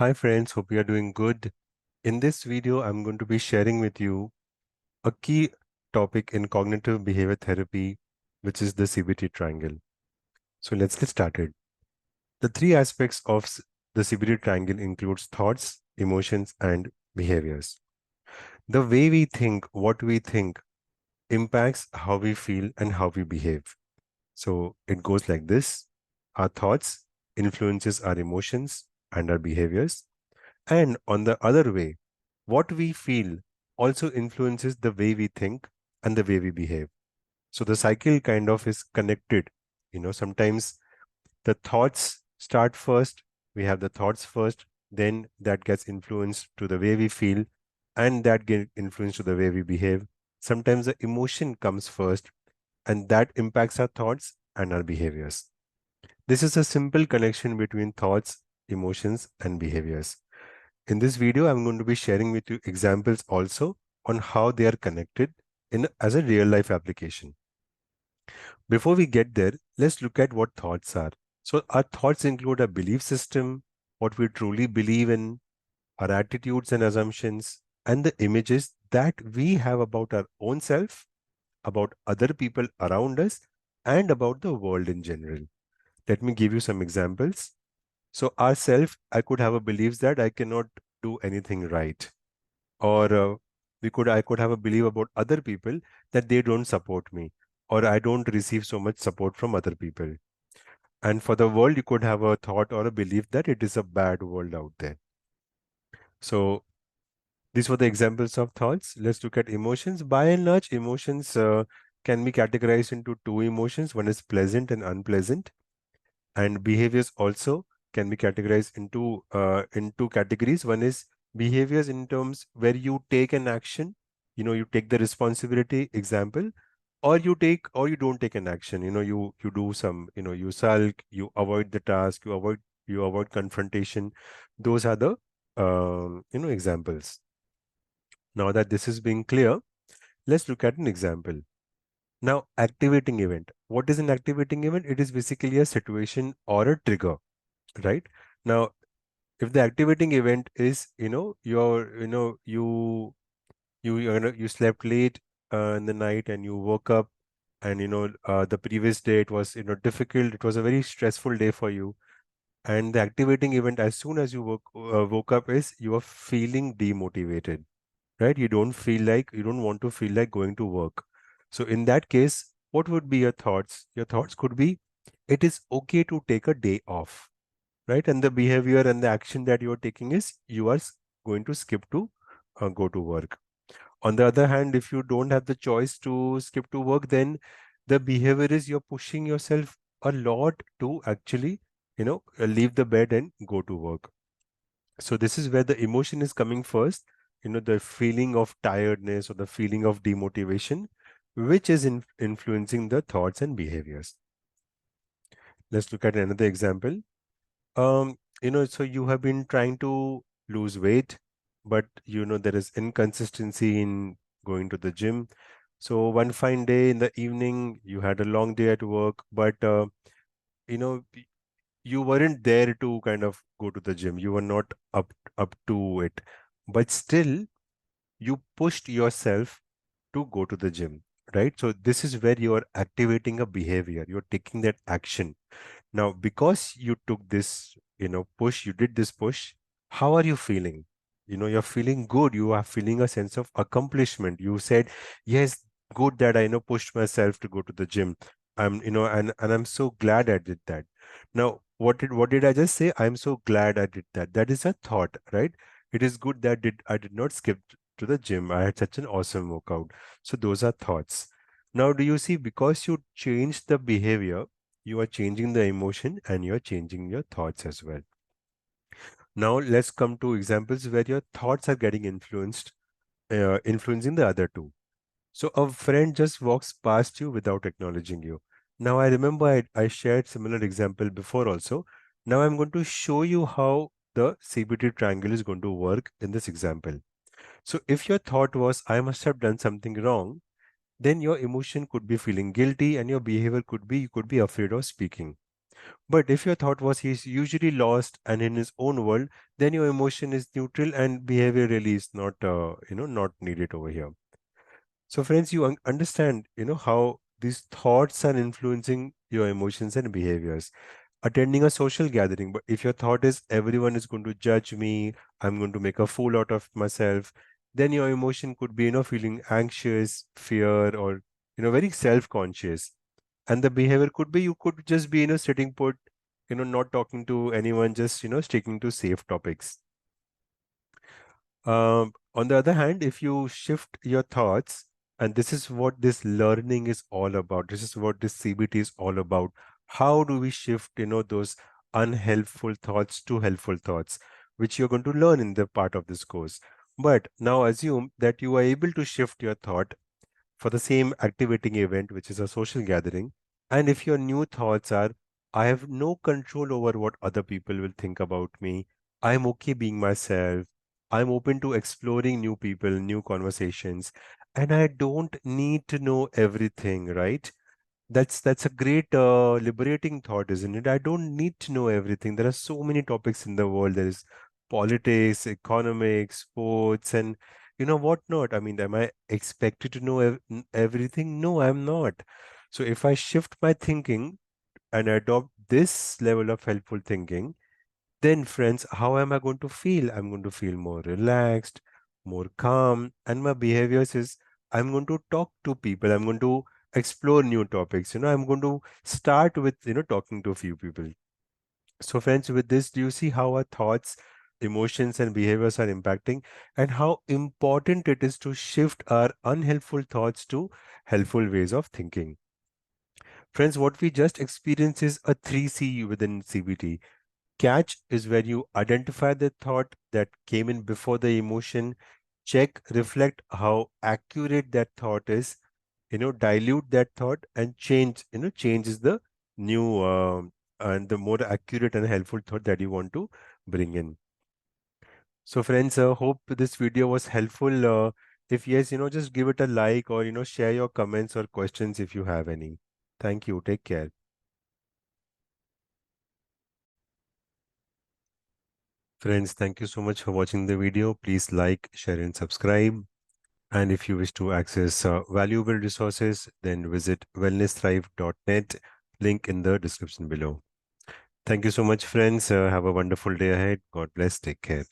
Hi friends, hope you are doing good. In this video, I'm going to be sharing with you a key topic in cognitive behavior therapy, which is the CBT triangle. So let's get started. The three aspects of the CBT triangle includes thoughts, emotions, and behaviors. The way we think, what we think, impacts how we feel and how we behave. So it goes like this. Our thoughts influences our emotions and our behaviors. And on the other way, what we feel also influences the way we think and the way we behave. So the cycle kind of is connected. Sometimes the thoughts start first, we have the thoughts first, then that gets influenced to the way we feel, and that get influenced to the way we behave. Sometimes the emotion comes first, and that impacts our thoughts and our behaviors. This is a simple connection between thoughts, emotions, and behaviors. In this video, I'm going to be sharing with you examples also on how they are connected as a real life application. Before we get there, let's look at what thoughts are. So our thoughts include a belief system, what we truly believe in, our attitudes and assumptions, and the images that we have about our own self, about other people around us, and about the world in general. Let me give you some examples. So ourself, I could have a belief that I cannot do anything right, or I could have a belief about other people that they don't support me, or I don't receive so much support from other people. And for the world, you could have a thought or a belief that it is a bad world out there. So these were the examples of thoughts. Let's look at emotions. By and large, emotions can be categorized into two emotions. One is pleasant and unpleasant. And behaviors also can be categorized in two categories. One is behaviors in terms where you take an action, you take the responsibility, example, or you don't take an action. You do some, you sulk, you avoid the task, you avoid confrontation. Those are the examples. Now that this is being clear, let's look at an example. Now, activating event. What is an activating event? It is basically a situation or a trigger, right? Now, if the activating event is, you slept late in the night and you woke up, and the previous day it was difficult. It was a very stressful day for you, and the activating event as soon as you woke up is you are feeling demotivated, right? You don't want to feel like going to work. So in that case, what would be your thoughts? Your thoughts could be, it is okay to take a day off, right? And the behavior and the action that you are taking is you are going to skip to go to work. On the other hand, if you don't have the choice to skip to work, then the behavior is you're pushing yourself a lot to actually, leave the bed and go to work. So this is where the emotion is coming first, the feeling of tiredness or the feeling of demotivation, which is influencing the thoughts and behaviors. Let's look at another example. So you have been trying to lose weight, but there is inconsistency in going to the gym. So one fine day in the evening, you had a long day at work, but you know y- you weren't there to kind of go to the gym. You were not up to it, but still you pushed yourself to go to the gym, right? So this is where you are activating a behavior. You're taking that action. Now, because you took this, push, you did this push, how are you feeling? You're feeling good. You are feeling a sense of accomplishment. You said, yes, good that I pushed myself to go to the gym. And I'm so glad I did that. Now, what did I just say? I'm so glad I did that. That is a thought, right? It is good that I did not skip to the gym. I had such an awesome workout. So those are thoughts. Now, do you see, because you changed the behavior, you are changing the emotion and you're changing your thoughts as well. Now let's come to examples where your thoughts are getting influencing the other two. So a friend just walks past you without acknowledging you. Now I remember I shared similar example before also. Now I'm going to show you how the CBT triangle is going to work in this example. So if your thought was, I must have done something wrong, then your emotion could be feeling guilty and your behavior could be, you could be afraid of speaking. But if your thought was he's usually lost and in his own world, then your emotion is neutral and behavior really is not, not needed over here. So, friends, you understand, how these thoughts are influencing your emotions and behaviors. Attending a social gathering, but if your thought is everyone is going to judge me, I'm going to make a fool out of myself, then your emotion could be, feeling anxious, fear, or, very self-conscious. And the behavior could be you could just be, sitting put, not talking to anyone, just, sticking to safe topics. On the other hand, if you shift your thoughts, and this is what this learning is all about, this is what this CBT is all about. How do we shift, those unhelpful thoughts to helpful thoughts, which you're going to learn in the part of this course. But now assume that you are able to shift your thought for the same activating event, which is a social gathering. And if your new thoughts are, I have no control over what other people will think about me, I'm okay being myself, I'm open to exploring new people, new conversations, and I don't need to know everything, right? That's a great liberating thought, isn't it? I don't need to know everything. There are so many topics in the world. There is politics, economics, sports, and what not. I mean, am I expected to know everything? No, I'm not. So if I shift my thinking and adopt this level of helpful thinking, then friends, how am I going to feel? I'm going to feel more relaxed, more calm, and my behaviors is I'm going to talk to people. I'm going to explore new topics. I'm going to start with, talking to a few people. So friends, with this, do you see how our thoughts, emotions, and behaviors are impacting and how important it is to shift our unhelpful thoughts to helpful ways of thinking? Friends, what we just experienced is a 3C within CBT. Catch is where you identify the thought that came in before the emotion, check, reflect how accurate that thought is, dilute that thought and change, change is the new and the more accurate and helpful thought that you want to bring in. So friends, hope this video was helpful. If yes, just give it a like or, share your comments or questions if you have any. Thank you. Take care. Friends, thank you so much for watching the video. Please like, share, and subscribe. And if you wish to access valuable resources, then visit wellnessthrive.net, link in the description below. Thank you so much, friends. Have a wonderful day ahead. God bless. Take care.